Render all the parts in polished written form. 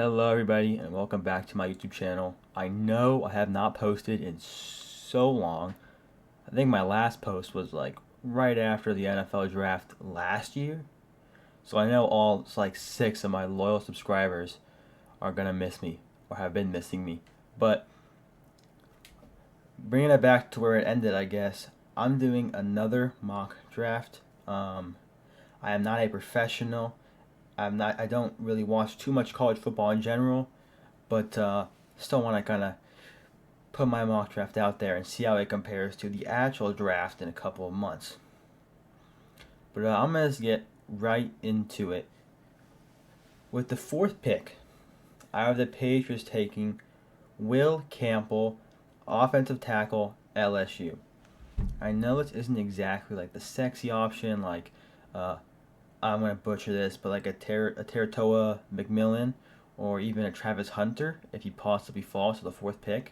Hello, everybody, and welcome back to my YouTube channel. I know I have not posted in so long. I think my last post was like right after the NFL draft last year. So I know all it's like 6 of my loyal subscribers are gonna miss me or have been missing me. But bringing it back to where it ended, I guess I'm doing another mock draft. I am not a professional. I don't really watch too much college football in general, but still want to kind of put my mock draft out there and see how it compares to the actual draft in a couple of months. But I'm going to get right into it. With the 4th pick, I have the Patriots taking Will Campbell, offensive tackle, LSU. I know it isn't exactly like the sexy option, like I'm gonna butcher this, but like a Teratoa McMillan or even a Travis Hunter if he possibly falls to the 4th pick,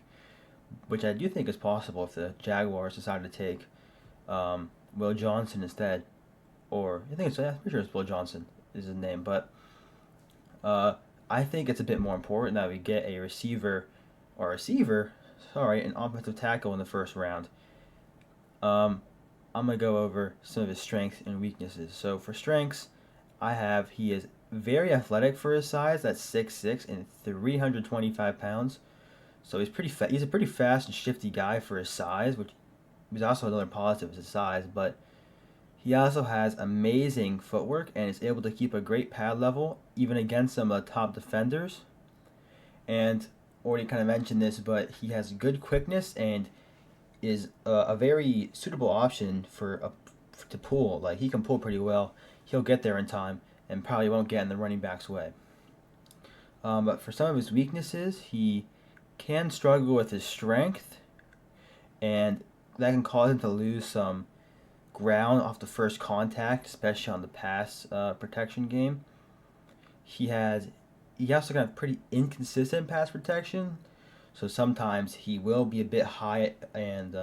which I do think is possible if the Jaguars decide to take Will Johnson instead, or I think it's I'm pretty sure it's Will Johnson is his name, but I think it's a bit more important that we get a an offensive tackle in the first round. I'm gonna go over some of his strengths and weaknesses. So for strengths, he is very athletic for his size. That's 6'6" and 325 pounds. So he's a pretty fast and shifty guy for his size, which is also another positive is his size. But he also has amazing footwork and is able to keep a great pad level even against some of the top defenders. And already kind of mentioned this, but he has good quickness and is a very suitable option to pull. Like he can pull pretty well. He'll get there in time and probably won't get in the running back's way. But for some of his weaknesses, he can struggle with his strength, and that can cause him to lose some ground off the first contact, especially on the pass protection game. He also got pretty inconsistent pass protection, so sometimes he will be a bit high and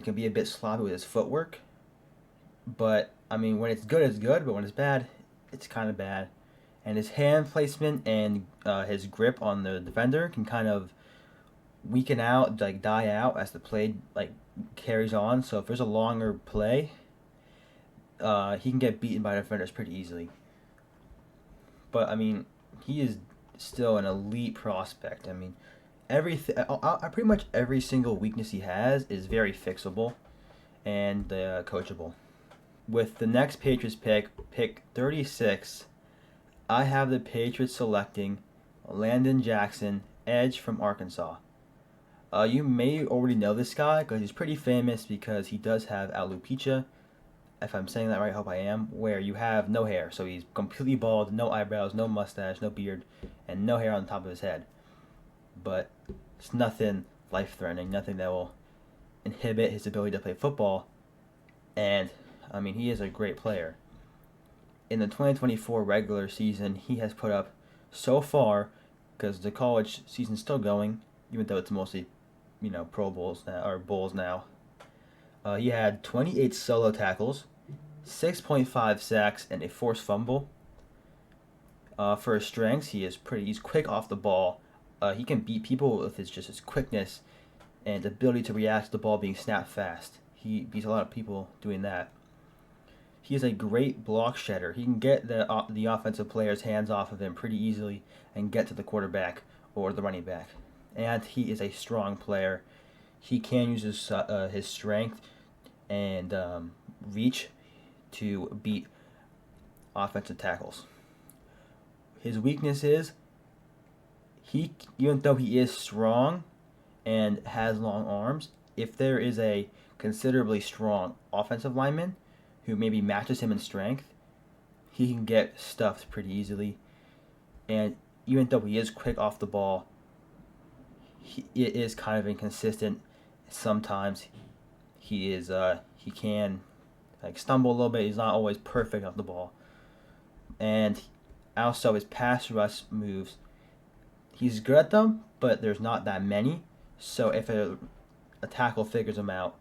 can be a bit sloppy with his footwork. But I mean, when it's good, it's good. But when it's bad, it's kind of bad. And his hand placement and his grip on the defender can kind of weaken out, like die out as the play like carries on. So if there's a longer play, he can get beaten by defenders pretty easily. But I mean, he is still an elite prospect. I mean, pretty much every single weakness he has is very fixable and coachable. With the next Patriots pick 36, I have the Patriots selecting Landon Jackson, edge from Arkansas. You may already know this guy because he's pretty famous because he does have alopecia. If I'm saying that right, I hope I am, where you have no hair. So he's completely bald, no eyebrows, no mustache, no beard, and no hair on the top of his head. But it's nothing life-threatening, nothing that will inhibit his ability to play football. And, I mean, he is a great player. In the 2024 regular season, he has put up so far, because the college season's still going, even though it's mostly, Pro Bowls now, or Bowls now. He had 28 solo tackles, 6.5 sacks, and a forced fumble. For his strengths, he's quick off the ball. He can beat people with his quickness and ability to react to the ball being snapped fast. He beats a lot of people doing that. He is a great block shedder. He can get the offensive player's hands off of him pretty easily and get to the quarterback or the running back. And he is a strong player. He can use his strength and reach to beat offensive tackles. His weakness is even though he is strong and has long arms, if there is a considerably strong offensive lineman who maybe matches him in strength, he can get stuffed pretty easily. And even though he is quick off the ball, it is kind of inconsistent. Sometimes he can stumble a little bit. He's not always perfect off the ball. And also his pass rush moves, he's good at them, but there's not that many. So if a tackle figures him out,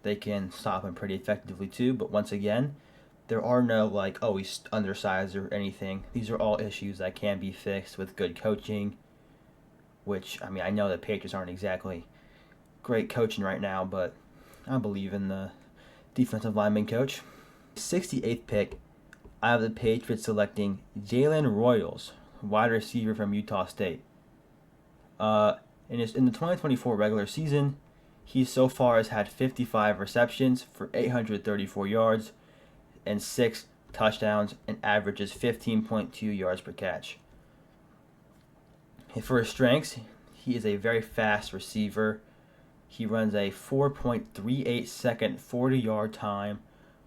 they can stop him pretty effectively too. But once again, There are no like, oh, he's undersized or anything. These are all issues that can be fixed with good coaching. Which, I mean, I know the Patriots aren't exactly great coaching right now, but I believe in the defensive lineman coach. 68th pick, I have the Patriots selecting Jalen Royals, wide receiver from Utah State. In the 2024 regular season, he so far has had 55 receptions for 834 yards and 6 touchdowns and averages 15.2 yards per catch. For his strengths, he is a very fast receiver. He runs a 4.38 second 40-yard time,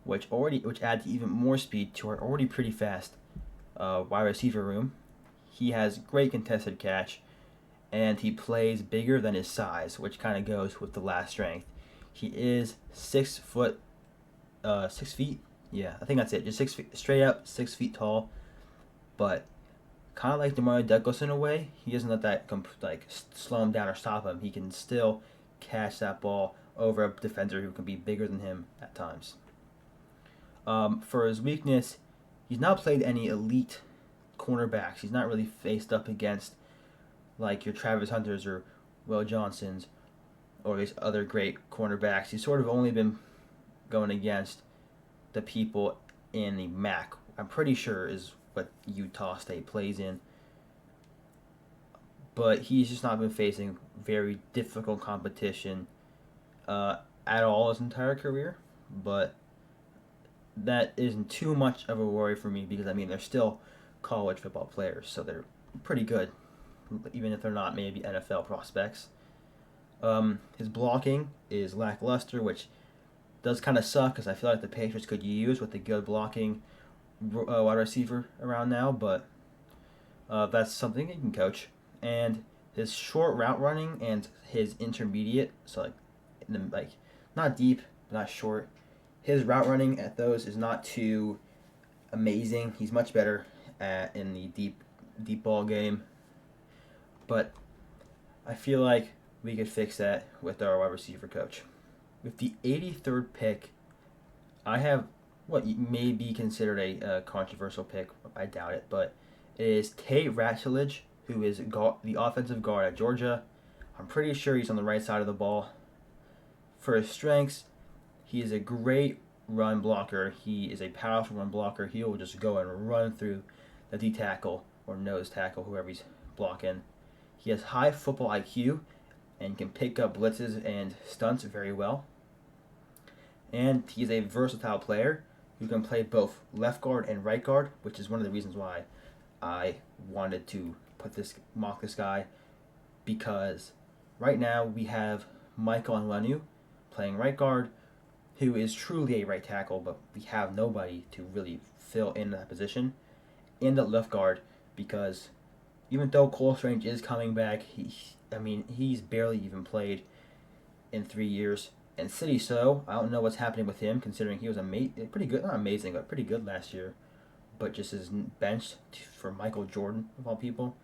which adds even more speed to our already pretty fast wide receiver room. He has great contested catch, and he plays bigger than his size, which kind of goes with the last strength. He is 6 foot, 6 feet. Yeah, I think that's it. Just 6 feet, straight up 6 feet tall, but kind of like DeMario Douglas in a way. He doesn't let that slow him down or stop him. He can still catch that ball over a defender who can be bigger than him at times. For his weakness, he's not played any elite cornerbacks. He's not really faced up against like your Travis Hunters or Will Johnsons or these other great cornerbacks. He's sort of only been going against the people in the MAC. I'm pretty sure is what Utah State plays in. But he's just not been facing very difficult competition at all his entire career. But that isn't too much of a worry for me because, I mean, they're still college football players, so they're pretty good, even if they're not maybe NFL prospects. His blocking is lackluster, which does kind of suck because I feel like the Patriots could use with a good blocking wide receiver around now, but that's something he can coach. And his short route running and his intermediate, so not deep, not short. His route running at those is not too amazing. He's much better in the deep ball game, but I feel like we could fix that with our wide receiver coach. With the 83rd pick, I have what may be considered a controversial pick. I doubt it, but it is Tate Ratledge, who is the offensive guard at Georgia. I'm pretty sure he's on the right side of the ball. For his strengths, he is a great run blocker. He is a powerful run blocker. He will just go and run through the D tackle or nose tackle, whoever he's blocking. He has high football IQ and can pick up blitzes and stunts very well. And he's a versatile player who can play both left guard and right guard, which is one of the reasons why I wanted to mock this guy, because right now we have Michael Onwenu playing right guard, who is truly a right tackle, but we have nobody to really fill in that position. In the left guard, because even though Cole Strange is coming back, he's barely even played in 3 years. And City So, I don't know what's happening with him, considering he was pretty good, not amazing, but pretty good last year. But just is benched for Michael Jordan, of all people.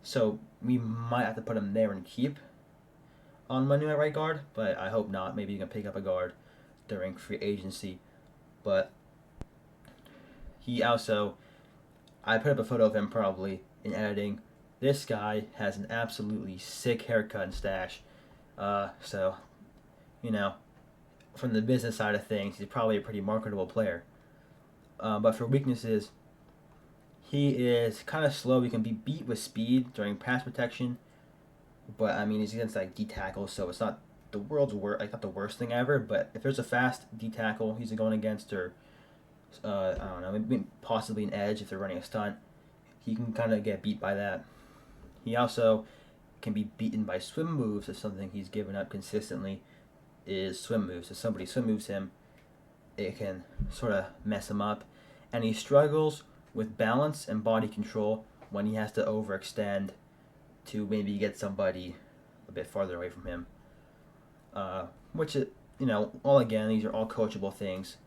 So we might have to put him there and keep on Manu at right guard, but I hope not. Maybe you can pick up a guard during free agency. But he also, I put up a photo of him probably in editing. This guy has an absolutely sick haircut and stash. So, from the business side of things, he's probably a pretty marketable player. But for weaknesses, he is kind of slow. He can be beat with speed during pass protection. But, I mean, he's against, D tackles, so it's not the world's not the worst thing ever. But if there's a fast D tackle he's going against, or, I don't know, maybe possibly an edge if they're running a stunt, he can kind of get beat by that. He also can be beaten by swim moves. That's something he's given up consistently, is swim moves. If somebody swim moves him, it can sort of mess him up. And he struggles with balance and body control when he has to overextend to maybe get somebody a bit farther away from him. Which, these are all coachable things,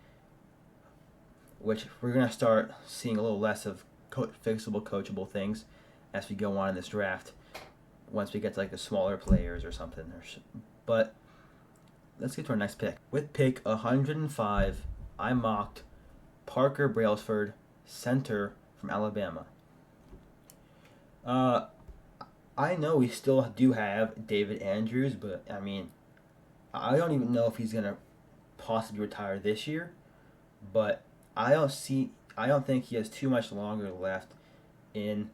which we're going to start seeing a little less of fixable, coachable things as we go on in this draft, once we get to the smaller players or something. But let's get to our next pick. With pick 105, I mocked Parker Brailsford, center from Alabama. Uh, I know we still do have David Andrews, but I mean, I don't even know if he's gonna possibly retire this year. But I don't think he has too much longer left in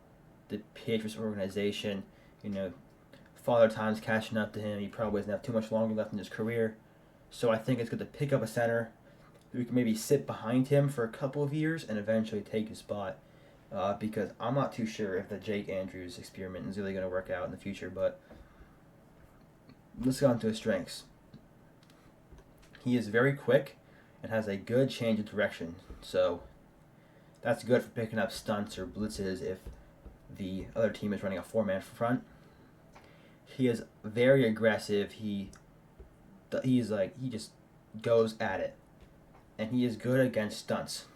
the Patriots organization. You know, Father Time's catching up to him. He probably doesn't have too much longer left in his career. So I think it's good to pick up a center who can maybe sit behind him for a couple of years and eventually take his spot. Because I'm not too sure if the Jake Andrews experiment is really going to work out in the future. But let's go on to his strengths. He is very quick and has a good change of direction. So that's good for picking up stunts or blitzes if the other team is running a four-man front. He is very aggressive. He just goes at it, and he is good against stunts.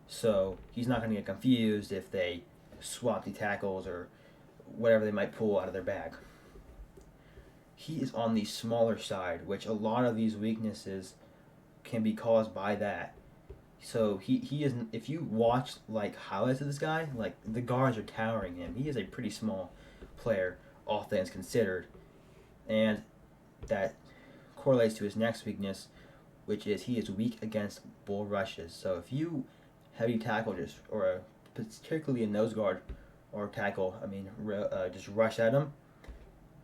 So he's not going to get confused if they swap the tackles or whatever they might pull out of their bag. He is on the smaller side, which a lot of these weaknesses can be caused by that. So he is, if you watch like highlights of this guy, like the guards are towering him. He is a pretty small player, all things considered, and that correlates to his next weakness, which is he is weak against bull rushes. So if you heavy tackle particularly a nose guard or tackle, just rush at him,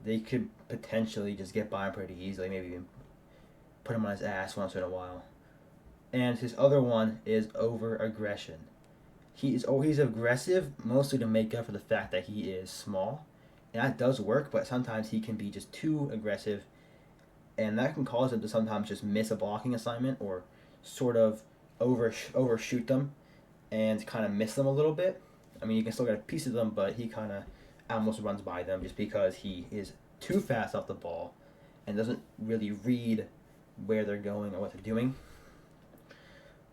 they could potentially just get by him pretty easily, maybe even put him on his ass once in a while. And his other one is over-aggression. He's aggressive mostly to make up for the fact that he is small. And that does work, but sometimes he can be just too aggressive. And that can cause him to sometimes just miss a blocking assignment or sort of overshoot them and kind of miss them a little bit. I mean, you can still get a piece of them, but he kind of almost runs by them just because he is too fast off the ball and doesn't really read where they're going or what they're doing.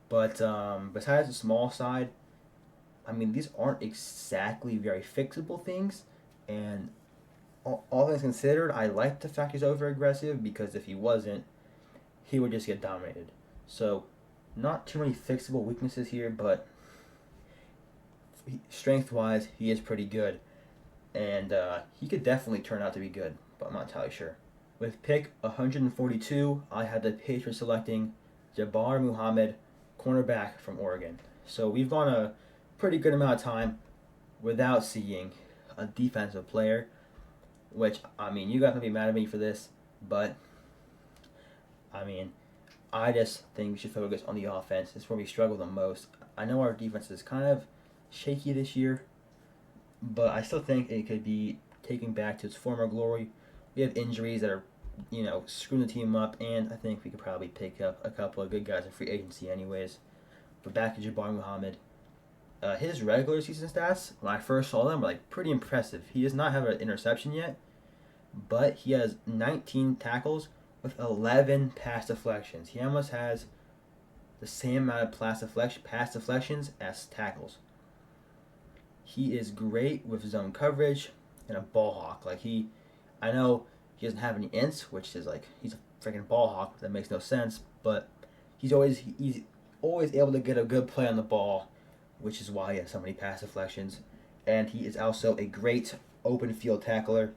But besides the small side, I mean, these aren't exactly very fixable things. And all things considered, I like the fact he's over-aggressive because if he wasn't, he would just get dominated. So, not too many fixable weaknesses here, but strength-wise, he is pretty good. And he could definitely turn out to be good, but I'm not entirely sure. With pick 142, I had the Patriots selecting Jabbar Muhammad, cornerback from Oregon. So we've gone a pretty good amount of time without seeing a defensive player, which, I mean, you guys can be mad at me for this, but, I mean, I just think we should focus on the offense. It's where we struggle the most. I know our defense is kind of shaky this year, but I still think it could be taken back to its former glory. We have injuries that are, screwing the team up, and I think we could probably pick up a couple of good guys in free agency anyways. But back to Jabbar Muhammad. His regular season stats, when I first saw them, were pretty impressive. He does not have an interception yet, but he has 19 tackles with 11 pass deflections. He almost has the same amount of pass deflections as tackles. He is great with zone coverage and a ball hawk. I know he doesn't have any ints, which is he's a freaking ball hawk. That makes no sense, but he's always able to get a good play on the ball, which is why he has so many pass deflections. And he is also a great open field tackler,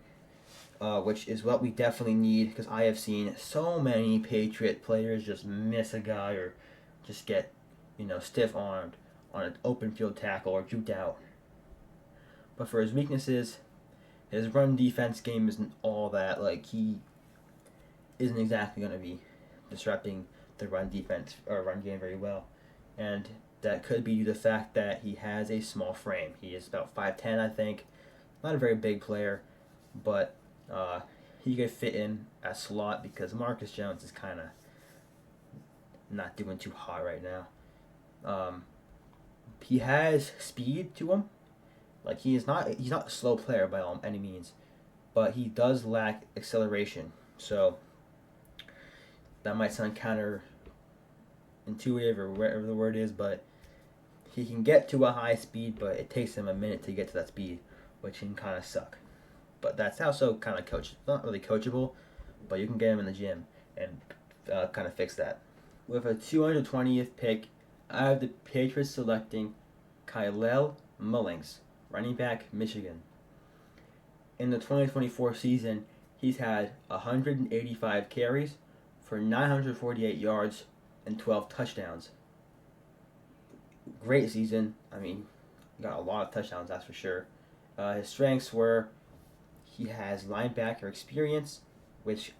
which is what we definitely need because I have seen so many Patriot players just miss a guy or just get, stiff-armed on an open field tackle or juked out. But for his weaknesses, his run defense game isn't all that. He isn't exactly going to be disrupting the run defense or run game very well. And that could be due to the fact that he has a small frame. He is about 5'10", I think. Not a very big player, but he could fit in at slot because Marcus Jones is kind of not doing too hot right now. He has speed to him. He's not a slow player by any means, but he does lack acceleration. So that might sound counterintuitive or whatever the word is, but he can get to a high speed, but it takes him a minute to get to that speed, which can kind of suck. But that's also kind of not really coachable, but you can get him in the gym and kind of fix that. With a 220th pick, I have the Patriots selecting Kalel Mullings, running back, Michigan. In the 2024 season, he's had 185 carries for 948 yards and 12 touchdowns. Great season. I mean, got a lot of touchdowns, that's for sure. His strengths were he has linebacker experience, which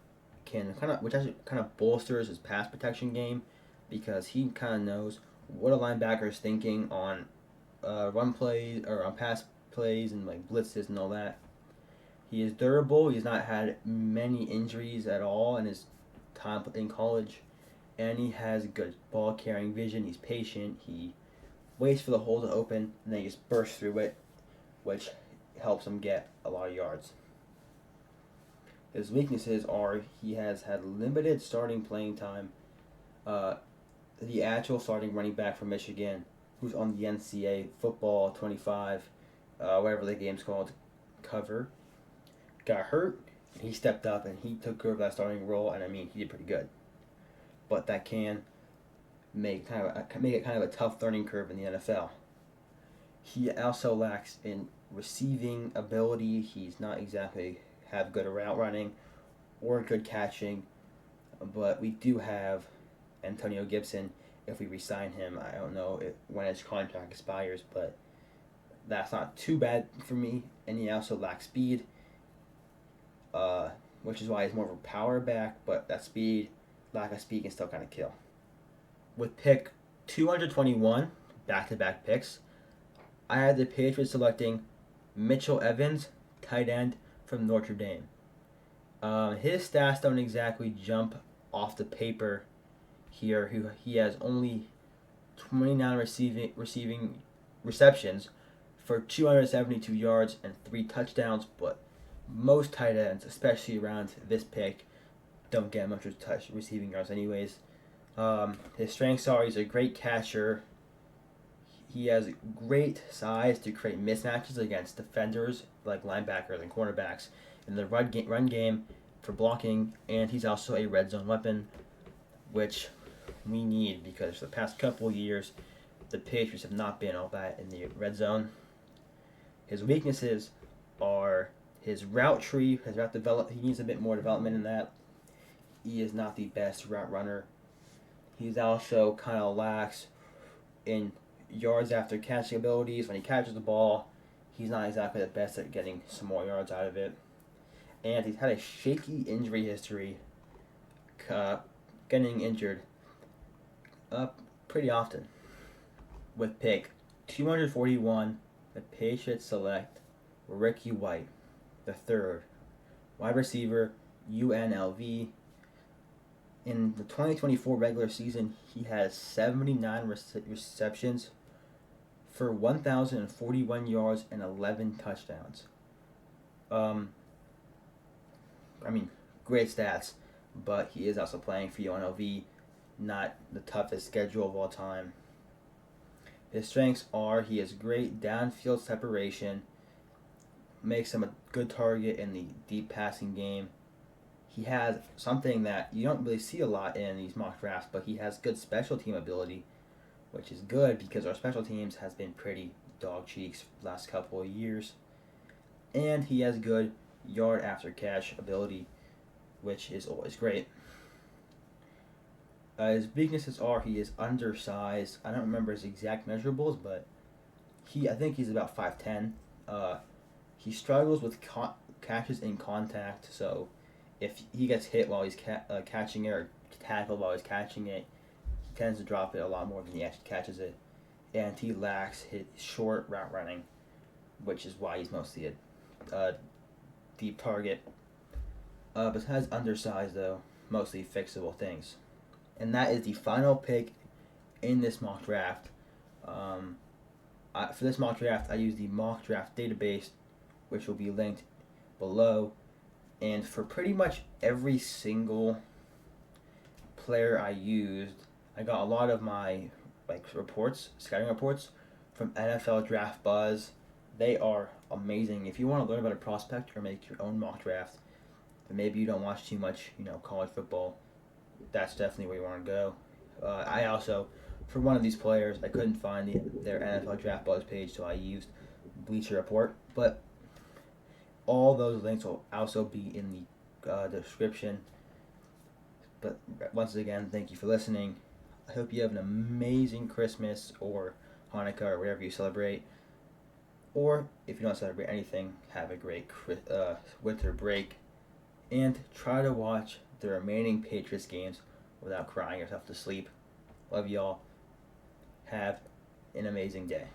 actually kind of bolsters his pass protection game because he kind of knows what a linebacker is thinking on run plays or on pass plays and like blitzes and all that. He is durable. He's not had many injuries at all in his time in college, and he has good ball carrying vision. He's patient. He waits for the hole to open and then he just bursts through it, which helps him get a lot of yards. His weaknesses are he has had limited starting playing time. The actual starting running back from Michigan, who's on the NCAA football 25, whatever the game's called, cover, got hurt, and he stepped up and he took over that starting role, and I mean he did pretty good. But that can make it kind of a tough learning curve in the NFL. He also lacks in receiving ability. He's not exactly have good route running or good catching, but we do have Antonio Gibson. If we re-sign him, I don't know when his contract expires, but that's not too bad for me. And he also lacks speed, which is why he's more of a power back, but that lack of speed can still kind of kill. With pick 221, back-to-back picks, I had the Patriots selecting Mitchell Evans, tight end from Notre Dame. His stats don't exactly jump off the paper here. He has only 29 receiving receptions for 272 yards and 3 touchdowns, but most tight ends, especially around this pick, don't get much receiving yards anyways. His strengths are he's a great catcher. He has great size to create mismatches against defenders like linebackers and cornerbacks in the run game for blocking, and he's also a red zone weapon, which we need because for the past couple of years, the Patriots have not been all that in the red zone. His weaknesses are his route tree, his route he needs a bit more development in that. He is not the best route runner. He's also kind of lax in yards after catching abilities. When he catches the ball, he's not exactly the best at getting some more yards out of it. And he's had a shaky injury history, getting injured pretty often. With pick 241, the Patriots select Ricky White, the third, wide receiver, UNLV. In the 2024 regular season, he has 79 receptions for 1,041 yards and 11 touchdowns. Great stats, but he is also playing for UNLV, not the toughest schedule of all time. His strengths are he has great downfield separation, makes him a good target in the deep passing game. He has something that you don't really see a lot in these mock drafts, but he has good special team ability, which is good because our special teams has been pretty dog cheeks the last couple of years. And he has good yard after catch ability, which is always great. His weaknesses are he is undersized. I don't remember his exact measurables, but I think he's about 5'10". He struggles with catches in contact, so if he gets hit while he's catching it or tackled while he's catching it, he tends to drop it a lot more than he actually catches it. And he lacks his short route running, which is why he's mostly a deep target. Besides undersized, though, mostly fixable things. And that is the final pick in this mock draft. For this mock draft, I used the mock draft database, which will be linked below. And for pretty much every single player I used, I got a lot of my scouting reports from NFL Draft Buzz. They are amazing. If you want to learn about a prospect or make your own mock draft, but maybe you don't watch too much, college football, that's definitely where you want to go. I also, for one of these players, I couldn't find their NFL Draft Buzz page, so I used Bleacher Report. But all those links will also be in the description. But once again, thank you for listening. I hope you have an amazing Christmas or Hanukkah or whatever you celebrate. Or if you don't celebrate anything, have a great winter break. And try to watch the remaining Patriots games without crying yourself to sleep. Love y'all. Have an amazing day.